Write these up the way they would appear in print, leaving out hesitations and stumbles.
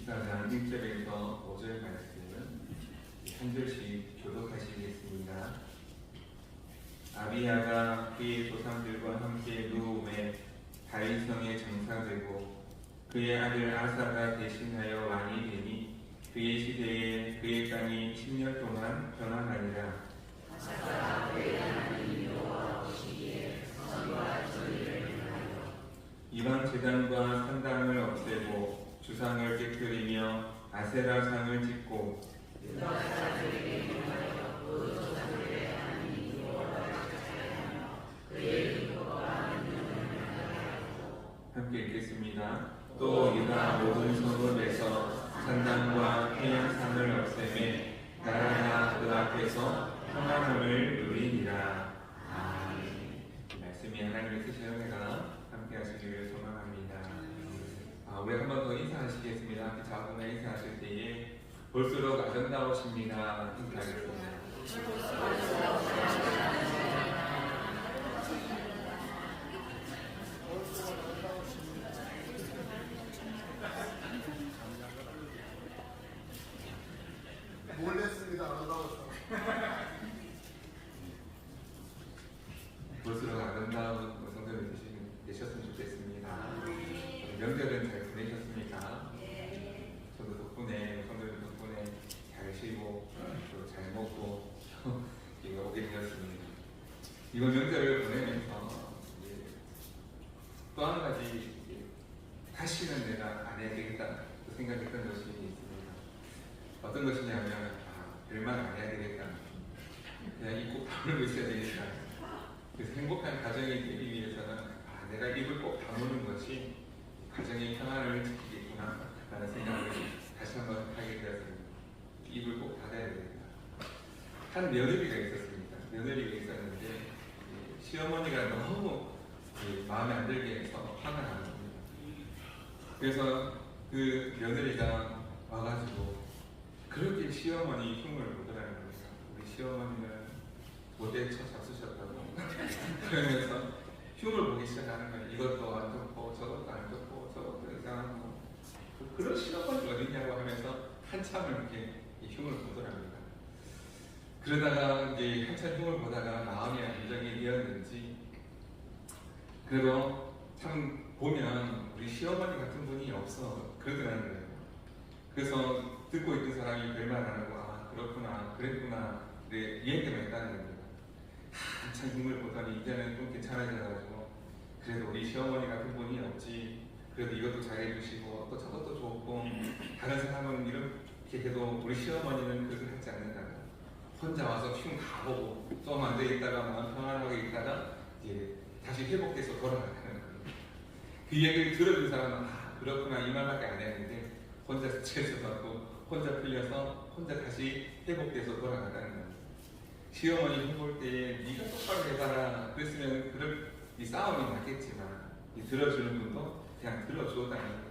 4장 1절에서 5절 말씀은 한 절씩 교독하시겠습니다. 아비야가 그의 조상들과 함께 누움에 다윗성에 정사되고 그의 아들 아사가 대신하여 왕이 되니 그의 시대에 그의 땅이 10년 동안 변화하니라. 아사가 그의 하나님 여호와 보시기에 선과 정의를 행하여 이방 제단과 산당을 없애고 주상을 깨뜨리며 아세라상을 짓고 유다 사람들에게 명하여 그 조상들의 하나님 여호와를 찾아내며 그의 율법과 명령을 행하고. 함께 읽겠습니다. 또 유다 모든 성읍에서 산당과 태양산을 없애매 나라가 그 앞에서 평안함을 누리니라. 아멘. 말씀이 하나님의 뜻의 은혜가 함께 하시기를 소망합니다. 우리 한 번 더 인사하시겠습니다. 함께 자분과 인사하실 때에 볼수록 아름다우십니다. 인사하겠습니다. 몰랐습니다. 아름다웠어. 볼수록 아름다운 성도님 되셨으면 좋겠습니다. 명절은 잘 보내셨습니까? 저도 덕분에 성도님 덕분에 잘 쉬고 또 잘 먹고 오게 되었습니다. 이번 명절을 보내면서 또 한 가지 다시는 내가 안 해야 되겠다 생각했던 것이 있습니다. 어떤 것이냐면 별말 안 해야 되겠다. 그냥 입고 다물고 있어야 되겠다. 그래서 행복한 가정이 되기 위해서는 내가 입을 꼭 다무는 것이 가정의 평안을 지키겠구나 라는 생각을 다시 한번 하게 되었습니다. 입을 꼭 닫아야 되겠다. 한 며느리가 있었습니다. 며느리가 있었는데 시어머니가 너무 마음에 안 들게 해서 화가 나는 겁니다. 그래서 그 며느리가 와가지고 그렇게 시어머니 흉을 보더라는 겁니다. 우리 시어머니는 못에 쳐 잡수셨다고 그러면서 흉을 보기 시작하는 거예요. 이것도 안 좋고 저것도 안 좋고 저것도 이상하고 그런 시어머니 어딨냐고 하면서 한참을 이렇게 흉을 보더랍니다. 그러다가 이제 한참 흉을 보다가 마음이 안정이 되었는지 그래도 참 보면 우리 시어머니 같은 분이 없어 그러더라는 거예요. 그래서 듣고 있던 사람이 별말 안 하고 그렇구나 그랬구나 얘기만 했다는 겁니다. 한참 흉을 보더니 이제는 좀 괜찮아져가지고 그래도 우리 시어머니 같은 분이 없지 그래도 이것도 잘해주시고 또 저것도 좋고 다른 사람은 이렇게 해도 우리 시어머니는 그렇게 하지 않는다고 혼자 와서 흉 다 보고 좀 안 되겠다가 마음 평안하게 있다가 이제 다시 회복돼서 돌아가는 거예요. 그 얘기를 들어준 사람은 그렇구나 이 말밖에 안 했는데 혼자 스트레스 받고 혼자 풀려서 혼자 다시 회복돼서 돌아가는 거예요. 시어머니 흉볼 때 네가 똑바로 해봐라 그랬으면 이 싸움이 났겠지만 들어주는 분도 그냥 들어주었다는 거예요.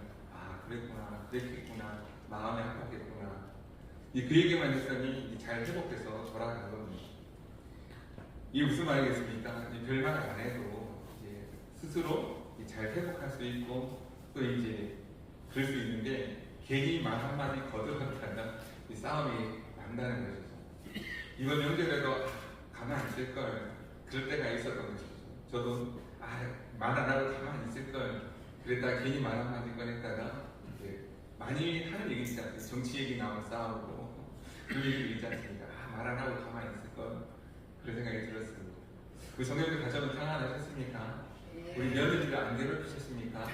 그랬구나 그랬겠구나 마음이 아팠겠구나 그 얘기만 했더니 잘 회복돼서 돌아가는 겁니다. 이게 무슨 말이겠습니까? 별말 안 해도 스스로 잘 회복할 수 있고 또 이제 그럴 수 있는데 괜히 말 한마디 거들었다가 싸움이 난다는 거죠. 이번 명절에도 가만 안 있을 걸 그럴 때가 있었던 것이죠. 저도 말 안 하고 가만 있을 걸 그랬다가 괜히 말 한마디 꺼냈다가 많이 하는 얘기 있지 않습니까? 정치 얘기 나오면 싸우고 그 얘기도 있지 않습니까? 말 안 하고 가만 있을 걸 그런 생각이 들었습니다. 우리 성도님들 가정은 평안하셨습니까? 우리 며느리들 안 괴롭히셨습니까?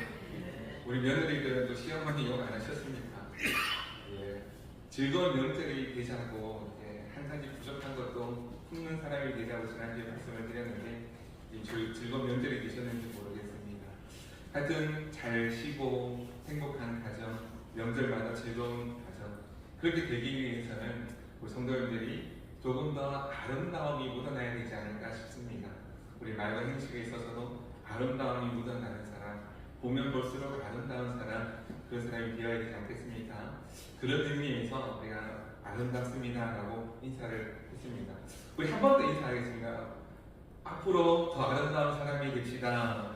우리 며느리들은 또 시어머니 욕 안 하셨습니까? 즐거운 명절이 되자고 한 가지 부족한 것도 품는 사람이 되자고 지난주에 말씀을 드렸는데 즐거운 명절이 되셨는지 모르겠습니다. 하여튼 잘 쉬고 행복한 가정, 명절마다 즐거운 가정 그렇게 되기 위해서는 우리 성도님들이 조금 더 아름다움이 묻어나야 되지 않을까 싶습니다. 우리 말과 행실에 있어서도 아름다움이 묻어나는 사람 보면 볼수록 아름다운 사람 그런 사람이 되어야 되지 않겠습니까? 그런 의미에서 우리가 아름답습니다 라고 인사를 했습니다. 우리 한 번 더 인사하겠습니다. 앞으로 더 아름다운 사람이 됩시다.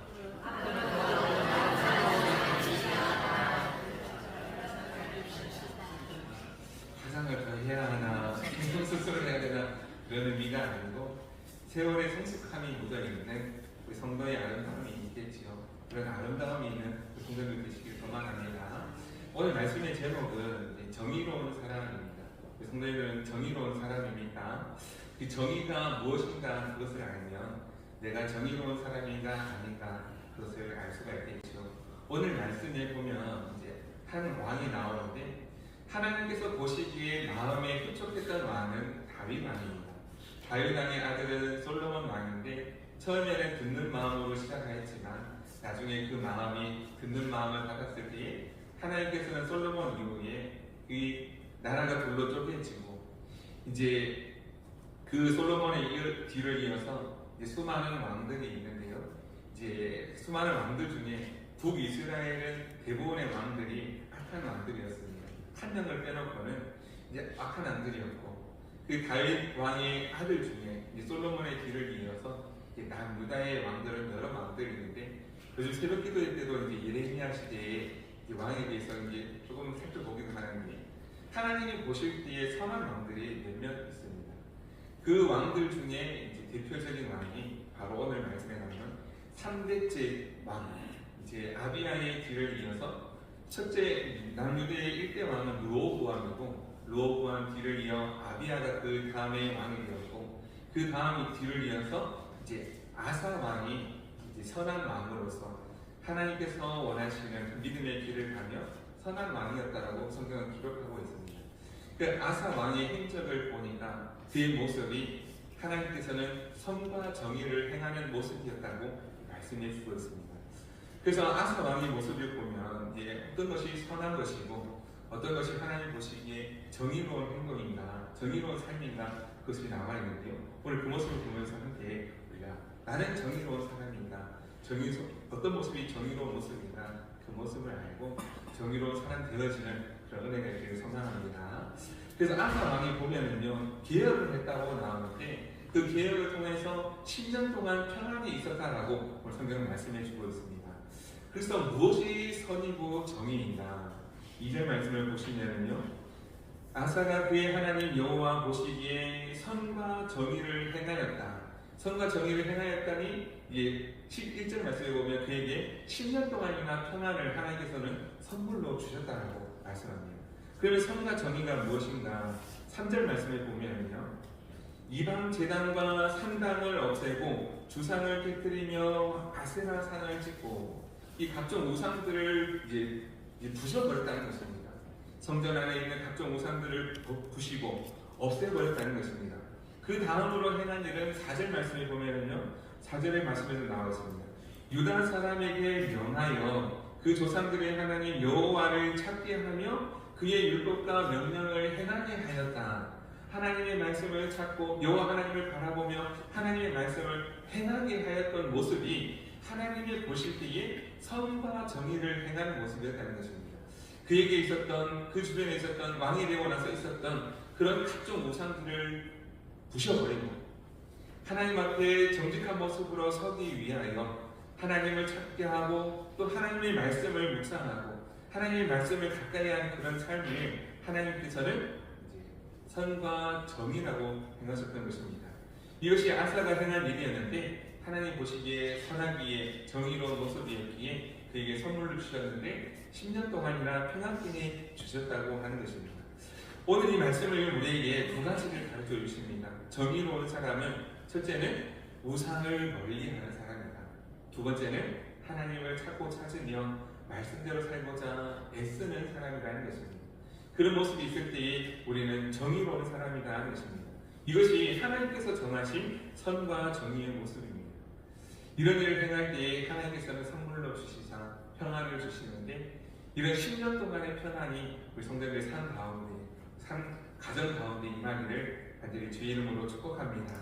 되시오. 그런 아름다움이 있는 성도들 되시길 소망합니다. 오늘 말씀의 제목은 정의로운 사람입니다. 성도들은 정의로운 사람입니까? 그 정의가 무엇인가 그것을 알면 내가 정의로운 사람인가 아닌가 그것을 알 수가 있겠죠. 오늘 말씀에 보면 이제 한 왕이 나오는데 하나님께서 보시기에 마음에 흡족했던 왕은 다윗 왕입니다. 다윗 왕의 아들은 솔로몬 왕인데 처음에는 듣는 마음으로 시작하였지만 나중에 그 마음이 듣는 마음을 받았을 때에 하나님께서는 솔로몬 이후에 이 나라가 둘로 쪼개지고 이제 그 솔로몬의 뒤를 이어서 이제 수많은 왕들이 있는데요. 이제 수많은 왕들 중에 북이스라엘은 대부분의 왕들이 악한 왕들이었습니다. 한 명을 빼놓고는 이제 악한 왕들이었고 그 다윗 왕의 아들 중에 이제 솔로몬의 뒤를 이어서 남유다의 왕들은 여러 왕들이 있는데 요즘 새벽 기도회 때도 이제 예레미야 시대에 왕에 대해서 이제 조금 살펴보기도 하는데 하나님이 보실 때에 선한 왕들이 몇몇 있습니다. 그 왕들 중에 이제 대표적인 왕이 바로 오늘 말씀에 나오는 3대째 왕, 이제 아비야의 뒤를 이어서 첫째 남유대의 1대 왕은 르호보암이고 르호보암 뒤를 이어 아비야가 그 다음에 왕이 되었고 그 다음 뒤를 이어서 이제 아사 왕이 이제 선한 왕으로서 하나님께서 원하시는 믿음의 길을 가며 선한 왕이었다라고 성경은 기록하고 있습니다. 그 아사 왕의 행적을 보니까 그의 모습이 하나님께서는 선과 정의를 행하는 모습이었다고 말씀해 주고 있습니다. 그래서 아사 왕의 모습을 보면 이제 어떤 것이 선한 것이고 어떤 것이 하나님 보시기에 정의로운 행동인가 정의로운 삶인가 그것이 나와 있는데요. 오늘 그 모습을 보면서 함께 우리가 나는 정의로운 사람인가 어떤 모습이 정의로운 모습인가 그 모습을 알고 정의로운 사람 되어지는 그런 은혜가 있기를 소망합니다. 그래서 아사 왕이 보면은요 개혁을 했다고 나오는데 그 개혁을 통해서 10년 동안 평안이 있었다라고 오늘 성경은 말씀해 주고 있습니다. 그래서 무엇이 선이고 정의인가 2절 말씀을 보시면은요 아사가 그의 하나님 여호와 보시기에 선과 정의를 행하였다. 선과 정의를 행하였다니 이제 11절 말씀에 보면 그에게 10년 동안이나 평안을 하나님께서는 선물로 주셨다라고 말씀합니다. 그러면 선과 정의가 무엇인가 3절 말씀에 보면요 이방 제단과 산당을 없애고 주상을 깨뜨리며 아세라 산을 짓고 이 각종 우상들을 이제 부셔버렸다는 것입니다. 성전 안에 있는 각종 우상들을 부시고 없애버렸다는 것입니다. 그 다음으로 행한 일은 4절 말씀에 보면요 4절의 말씀에도 나와 있습니다. 유다 사람에게 명하여 그 조상들의 하나님 여호와를 찾게 하며 그의 율법과 명령을 행하게 하였다. 하나님의 말씀을 찾고 여호와 하나님을 바라보며 하나님의 말씀을 행하게 하였던 모습이 하나님이 보실 때에 선과 정의를 행하는 모습이었다는 것입니다. 그에게 있었던 그 주변에 있었던 왕이 되고 나서 있었던 그런 각종 우상들을 부셔버리고 하나님 앞에 정직한 모습으로 서기 위하여 하나님을 찾게 하고 또 하나님의 말씀을 묵상하고 하나님의 말씀을 가까이 하는 그런 삶을 하나님께서는 이제 선과 정의라고 행하셨던 것입니다. 이것이 아사가 행한 일이었는데 하나님 보시기에 선하기에 정의로운 모습이었기에 그에게 선물을 주셨는데 10년 동안이나 평안기에 주셨다고 하는 것입니다. 오늘 이 말씀을 우리에게 두 가지를 가르쳐 주십니다. 정의로운 사람은 첫째는 우상을 멀리하는 사람이다. 두 번째는 하나님을 찾고 찾으며 말씀대로 살고자 애쓰는 사람이라는 것입니다. 그런 모습이 있을 때에 우리는 정의로운 사람이다 하는 것입니다. 이것이 하나님께서 정하신 선과 정의의 모습입니다. 이런 일을 행할 때에 하나님께서는 선물로 주시사 평안을 주시는데 이런 10년 동안의 평안이 우리 성도들의 삶 가운데 가정 가운데 임하기를 간절히 주의 이름으로 축복합니다.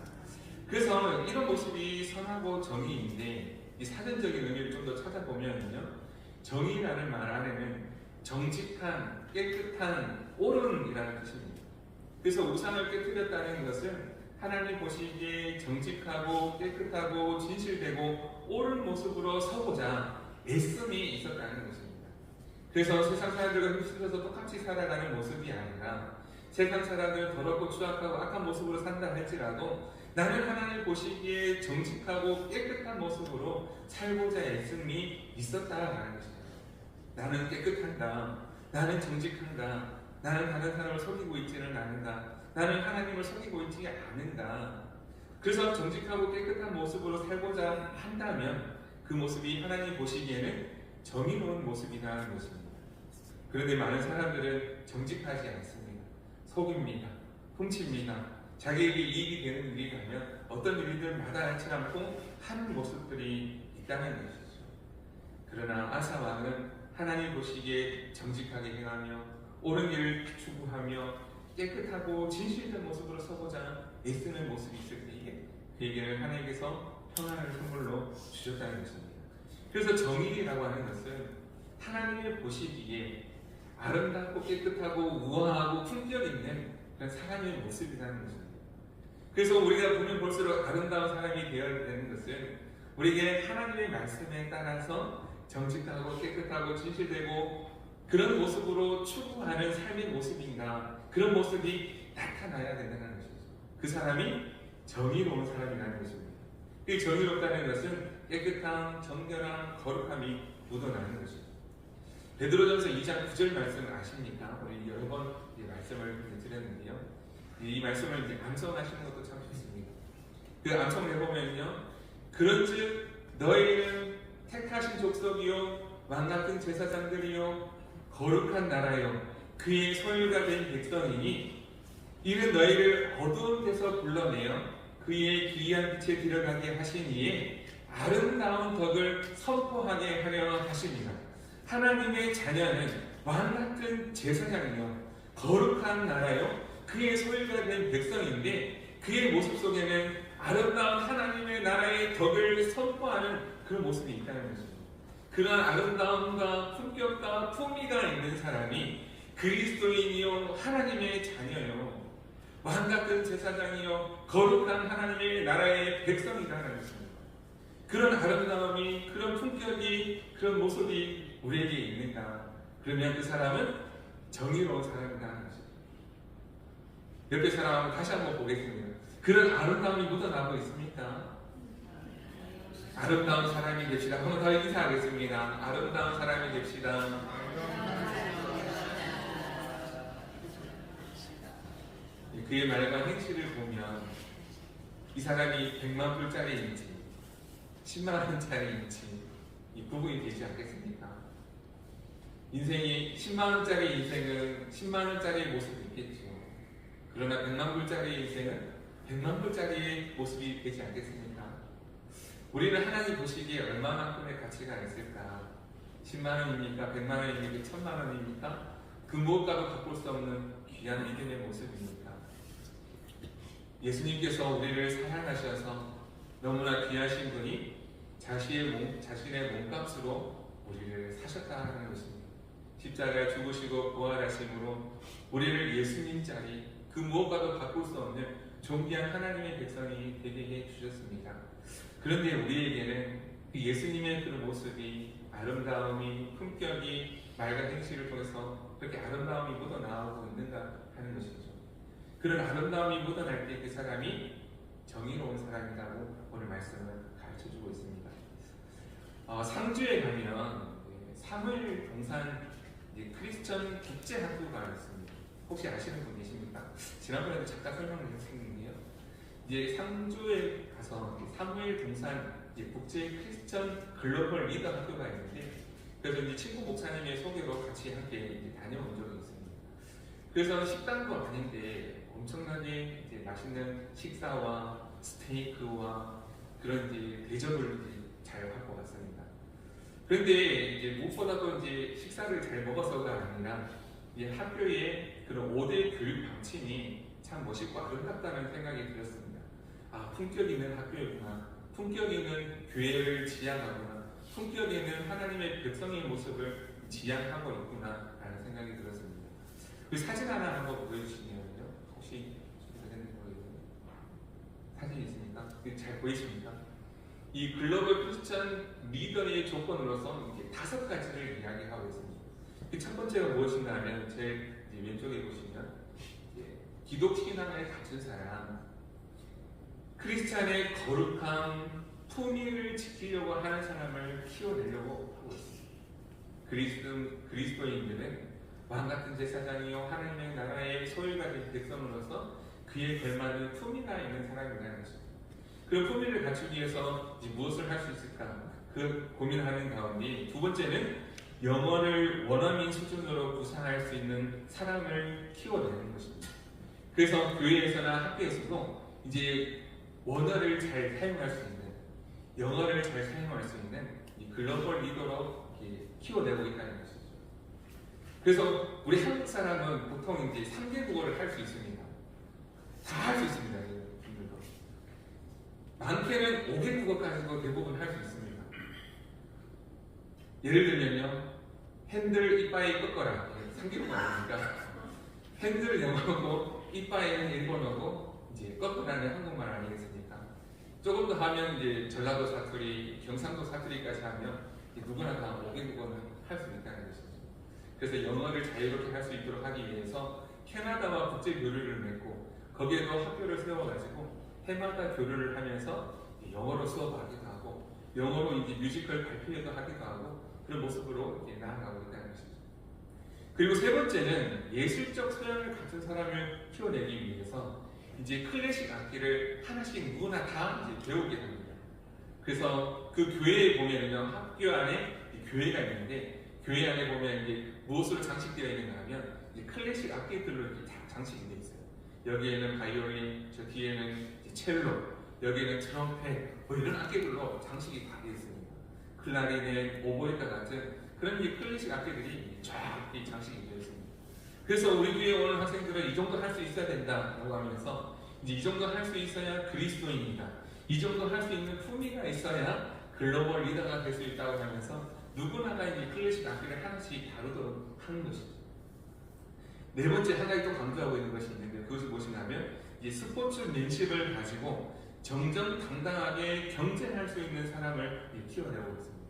그래서 이런 모습이 선하고 정의인데 이 사전적인 의미를 좀 더 찾아보면요 정의라는 말 안에는 정직한, 깨끗한, 옳은이라는 뜻입니다. 그래서 우상을 깨뜨렸다는 것은 하나님 보시기에 정직하고 깨끗하고 진실되고 옳은 모습으로 서고자 애씀이 있었다는 것입니다. 그래서 세상 사람들과 휩쓸려서 똑같이 살아가는 모습이 아니라 세상 사람들은 더럽고 추악하고 악한 모습으로 산다 할지라도 나는 하나님 보시기에 정직하고 깨끗한 모습으로 살고자 애씀이 있었다라는 것입니다. 나는 깨끗한다. 나는 정직한다. 나는 다른 사람을 속이고 있지는 않는다. 나는 하나님을 속이고 있지 않는다. 그래서 정직하고 깨끗한 모습으로 살고자 한다면 그 모습이 하나님 보시기에는 정의로운 모습이라는 것입니다. 그런데 많은 사람들은 정직하지 않습니다. 속입니다. 훔칩니다. 자기에게 이익이 되는 일이라면 어떤 일이든 마다하지 않고 하는 모습들이 있다는 것이죠. 그러나 아사 왕은 하나님 보시기에 정직하게 행하며 옳은 일을 추구하며 깨끗하고 진실된 모습으로 서고자 애쓰는 모습이 있을 때에 그에게는 하나님께서 평안을 선물로 주셨다는 것입니다. 그래서 정의라고 하는 것은 하나님의 보시기에 아름답고 깨끗하고 우아하고 품격 있는 그런 사람의 모습이라는 것입니다. 그래서 우리가 보면 볼수록 아름다운 사람이 되어야 되는 것은 우리에게 하나님의 말씀에 따라서 정직하고 깨끗하고 진실되고 그런 모습으로 추구하는 삶의 모습인가, 그런 모습이 나타나야 된다는 것이죠. 그 사람이 정의로운 사람이라는 것입니다. 이 정의롭다는 것은 깨끗함, 정결함, 거룩함이 묻어나는 것이죠. 베드로전서 2장 9절 말씀 아십니까? 우리 여러 번 말씀을 드렸는데요. 이 말씀을 이제 암송하시는 것도 참 좋습니다. 그 암송을 해보면요, 그런즉 너희는 택하신 족속이요 왕같은 제사장들이요 거룩한 나라요 그의 소유가 된 백성이니 이는 너희를 어두운 데서 불러내어 그의 기이한 빛에 들어가게 하시니에 아름다운 덕을 선포하게 하려 하십니다. 하나님의 자녀는 왕같은 제사장이요 거룩한 나라요 그의 소유가 된 백성인데 그의 모습 속에는 아름다운 하나님의 나라의 덕을 선포하는 그런 모습이 있다는 것입니다. 그런 아름다움과 품격과 품위가 있는 사람이 그리스도인이요 하나님의 자녀요 왕같은 제사장이요 거룩한 하나님의 나라의 백성이라는 것입니다. 그런 아름다움이, 그런 품격이, 그런 모습이 우리에게 있는가? 그러면 그 사람은 정의로운 사람이라는 것입니다. 옆에 사람을 다시 한번 보겠습니다. 그런 아름다움이 묻어나고 있습니까? 아름다운 사람이 됩시다. 한 번 더 인사하겠습니다. 아름다운 사람이 됩시다. 그의 말과 행실을 보면 이 사람이 100만 불짜리인지 10만 원짜리인지 이 구분이 되지 않겠습니까? 인생이 10만 원짜리 인생은 10만 원짜리의 모습이 있겠죠. 그러나 100만 불짜리 인생은 100만 불짜리의 모습이 되지 않겠습니까? 우리는 하나님 보시기에 얼마만큼의 가치가 있을까? 10만 원입니까? 100만 원입니까? 1000만 원입니까? 그 무엇과도 바꿀 수 없는 귀한 믿음의 모습입니까? 예수님께서 우리를 사랑하셔서 너무나 귀하신 분이 자신의 몸값으로 우리를 사셨다는 것입니다. 십자가에 죽으시고 부활하심으로 우리를 예수님 자리 그 무엇과도 바꿀 수 없는 존귀한 하나님의 백성이 되게 해 주셨습니다. 그런데 우리에게는 그 예수님의 그 모습이 아름다움이 품격이 말과 행실을 통해서 그렇게 아름다움이 묻어나오고 있는가 하는 것이죠. 그런 아름다움이 묻어날 때 그 사람이 정의로운 사람이라고 오늘 말씀을 가르쳐주고 있습니다. 상주에 가면 사무엘 동산 크리스천 국제학교가 있습니다. 혹시 아시는 분 계십니까? 지난번에도 잠깐 설명을 했었는데요. 이제 상주에 가서 사무엘 동산 국제 크리스천 글로벌 리더 학교가 있는데, 그래서 이제 친구 목사님의 소개로 같이 함께 다녀온 적이 있습니다. 그래서 식당도 아닌데 엄청나게 이제 맛있는 식사와 스테이크와 그런 이제 대접을 잘 받고 왔습니다. 그런데 이제 무엇보다도 이제 식사를 잘 먹어서가 아니라 이제 학교의 그런 5대 교육 방침이 참 멋있고 아름답다는 생각이 들었습니다. 아, 품격 있는 학교이구나. 품격 있는 교회를 지향하구나. 품격 있는 하나님의 백성의 모습을 지향하고 있구나 라는 생각이 들었습니다. 그 사진 하나 한번 보여주시면요. 혹시 사진이 있습니까? 잘 보이십니까? 이 글로벌 크리스천 리더의 조건으로서 이렇게 5가지를 이야기하고 있습니다. 그 첫 번째가 무엇인가 하면 제 왼쪽에 보시면 기독 신앙을 가진 사람, 크리스찬의 거룩함, 품위를 지키려고 하는 사람을 키워내려고 하고 있습니다. 그리스도인들은 왕같은 제사장이요 하나님의 나라의 소유가된 백성으로서 그에 걸맞는 품위가 있는 사람이라는 것입니다. 그 품위를 갖추기 위해서 무엇을 할 수 있을까? 그 고민하는 가운데 두 번째는 영어를 원어민 수준으로 구사할 수 있는 사람을 키워내는 것입니다. 그래서 교회에서나 학교에서도 이제 원어를 잘 사용할 수 있는, 영어를 잘 사용할 수 있는 이 글로벌 리더로 키워내고 있다는 것이죠. 그래서 우리 한국 사람은 보통 이제 3개 국어를 할 수 있습니다. 다 할 수 있습니다. 분들도. 많게는 5개 국어까지도 대부분 할 수 있습니다. 예를 들면요, 핸들 이빠이 꺾어라. 3개 국어 아닙니까? 핸들 영어고 이빠이는 일본어고 이제 꺾어라는 한국말 아니겠습니까? 조금 더 하면 이제 전라도 사투리, 경상도 사투리까지 하면 누구나 다 5개 국어는 할 수 있다는 것이죠. 그래서 영어를 자유롭게 할 수 있도록 하기 위해서 캐나다와 국제 교류를 맺고 거기에도 학교를 세워가지고 해마다 교류를 하면서 영어로 수업하기도 하고 영어로 이제 뮤지컬 발표회도 하기도 하고 그런 모습으로 이제 나아가고 있다는 것이죠. 그리고 세 번째는 예술적 소양을 갖춘 사람을 키워내기 위해서 이제 클래식 악기를 하나씩 누구나 다 이제 배우게 됩니다. 그래서 그 교회에 보면은요, 학교 안에 교회가 있는데 교회 안에 보면 이제 무엇으로 장식되어 있는가 하면 클래식 악기들로 이렇게 다 장식이 되어 있어요. 여기에는 바이올린, 저 뒤에는 첼로, 여기에는 트럼펫, 뭐 이런 악기들로 장식이 다 되어 있습니다. 클라리넷, 오보에과 같은 그런 클래식 악기들이 쫙 장식이 되어 있습니다. 그래서 우리 교회에 오는 학생들은 이 정도 할 수 있어야 된다라고 하면서 이제 이 정도 할 수 있어야 그리스도인이다. 이 정도 할 수 있는 품위가 있어야 글로벌 리더가 될 수 있다고 하면서 누구나가 이제 클래식 악기를 하나씩 다루도록 하는 것이죠. 네 번째 한 가지 또 강조하고 있는 것이 있는데 그것이 무엇이냐면 이제 스포츠맨십을 가지고 정정당당하게 경쟁할 수 있는 사람을 키워내고 있습니다.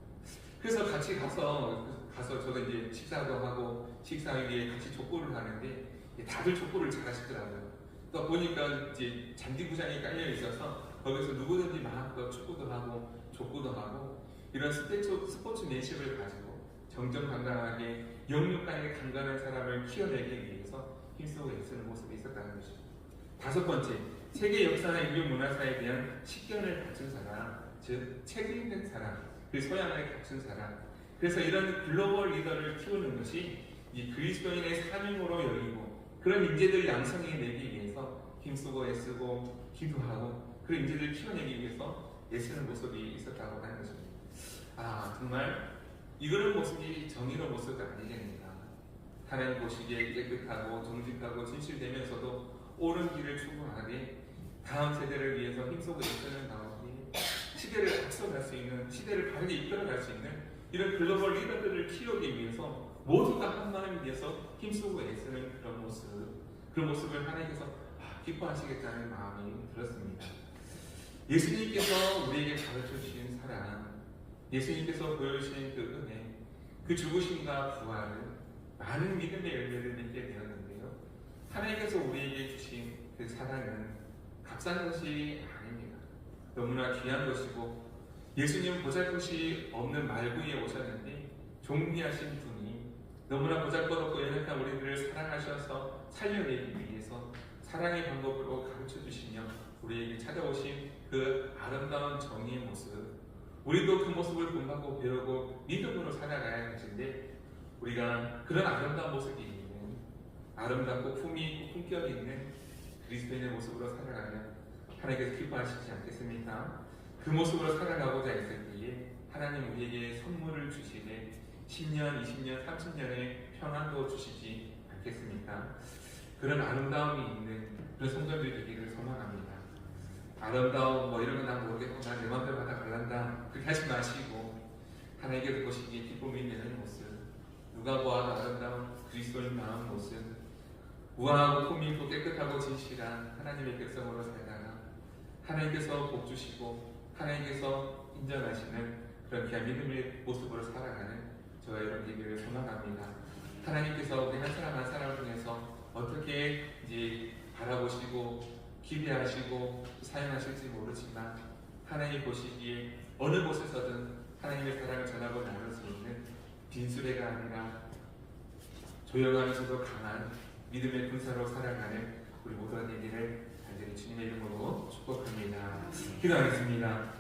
그래서 같이 가서 저도 이제 식사도 하고 식사 위에 같이 족구를 하는데 다들 족구를 잘 하시더라고요. 또 보니까 이제 잔디구장이 깔려 있어서 거기서 누구든지 마음껏 축구도 하고 족구도 하고 이런 스포츠맨십을 가지고 정정당당하게 영육간에 강건한 사람을 키워내기 위해서 힘쓰고 애쓰는 모습이 있었다는 것입니다. 다섯 번째, 세계 역사나 인류 문화사에 대한 식견을 갖춘 사람, 즉 책임 있는 사람, 그 소양을 갖춘 사람. 그래서 이런 글로벌 리더를 키우는 것이 이 그리스도인의 사명으로 여기고 그런 인재들 양성해내기 위해서 힘쓰고 애쓰고 기도하고 그런 인재들을 키워내기 위해서 애쓰는 모습이 있었다고 하는 것입니다. 정말 이런 모습이 정의로운 모습이 아니겠는가. 하나님 보시기에 깨끗하고 정직하고 진실되면서도 옳은 길을 추구하되 다음 세대를 위해서 힘쓰고 애쓰는 가운데 시대를 앞서갈 수 있는, 시대를 바르게 이끌어갈 수 있는 이런 글로벌 리더들을 키우기 위해서 모두가 한 마음이 돼서 힘쓰고 애쓰는 그런 모습을 하나님께서 기뻐하시겠다는 마음이 들었습니다. 예수님께서 우리에게 가르쳐 주신 사랑, 예수님께서 보여주신 그 은혜, 그 죽으심과 부활은 많은 믿음의 열매를 맺게 되었는데요. 하나님께서 우리에게 주신 그 사랑은 값싼 것이 아닙니다. 너무나 귀한 것이고 예수님은 보잘것이 없는 말구이에 오셨는데 존귀하신 분이 너무나 보잘것없고 연약한 우리들을 사랑하셔서 살려내기 위해서 사랑의 방법으로 가르쳐 주시며 우리에게 찾아오신 그 아름다운 정의의 모습, 우리도 그 모습을 본받고 배우고 믿음으로 살아가야 할 것인데 우리가 그런 아름다운 모습이 있는, 아름답고 품이 있고 품격이 있는 그리스도인의 모습으로 살아가면 하나님께서 기뻐하시지 않겠습니까? 그 모습으로 살아가고자 했을 때에 하나님 우리에게 선물을 주시되 10년, 20년, 30년의 평안도 주시지 않겠습니까? 그런 아름다움이 있는 그런 성도들이 되기를 소망합니다. 아름다움 뭐 이런 거 난 모르겠고 난 내 맘대로 하다 갈란다 그렇게 하지 마시고 하나님께서 보시기에 기쁨이 있는 모습, 누가 보아도 아름다운 그리스도인 마음 모습, 우아하고 품이 있고 깨끗하고 진실한 하나님의 백성으로 살다가 하나님께서 복 주시고 하나님께서 인정하시는 그런 귀한 믿음의 모습으로 살아가는 저와 여러분 되기를 소망합니다. 하나님께서 우리 한 사람 한 사람을 통해서 어떻게 이제 바라보시고 기대하시고 사용하실지 모르지만 하나님이 보시기에 어느 곳에서든 하나님의 사랑을 전하고 나눌 수 있는 빈수레가 아니라 조용하면서도 강한 믿음의 군사로 살아가는 우리 모두가 되기를 간절히 주님의 이름으로 축복합니다. 기도하겠습니다.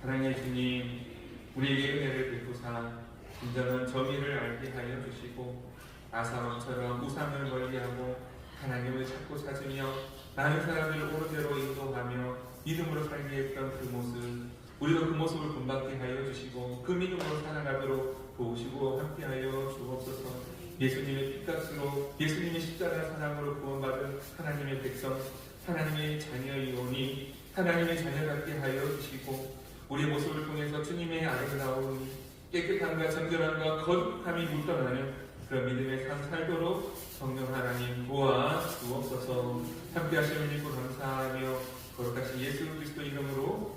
사랑의 주님, 우리에게 은혜를 베푸사 진정한 정의를 알게 하여 주시고 아사원처럼 우상을 멀리하고 하나님을 찾고 찾으며 많은 사람을 오른대로 인도하며 믿음으로 살게 했던 그 모습, 우리도 그 모습을 본받게 하여 주시고 그 믿음으로 살아가도록 도우시고 함께하여 주옵소서. 예수님의 피값으로 예수님의 십자가 사랑으로 구원받은 하나님의 백성, 하나님의 자녀이오니 하나님의 자녀답게 하여 주시고 우리의 모습을 통해서 주님의 아름다운 깨끗함과 정결함과 거룩함이 묻어나는 그런 믿음의 삶 살도록 성령 하나님 도와 주옵소서. 함께 하시는 일부 감사하며 거룩하신 예수 그리스도 이름으로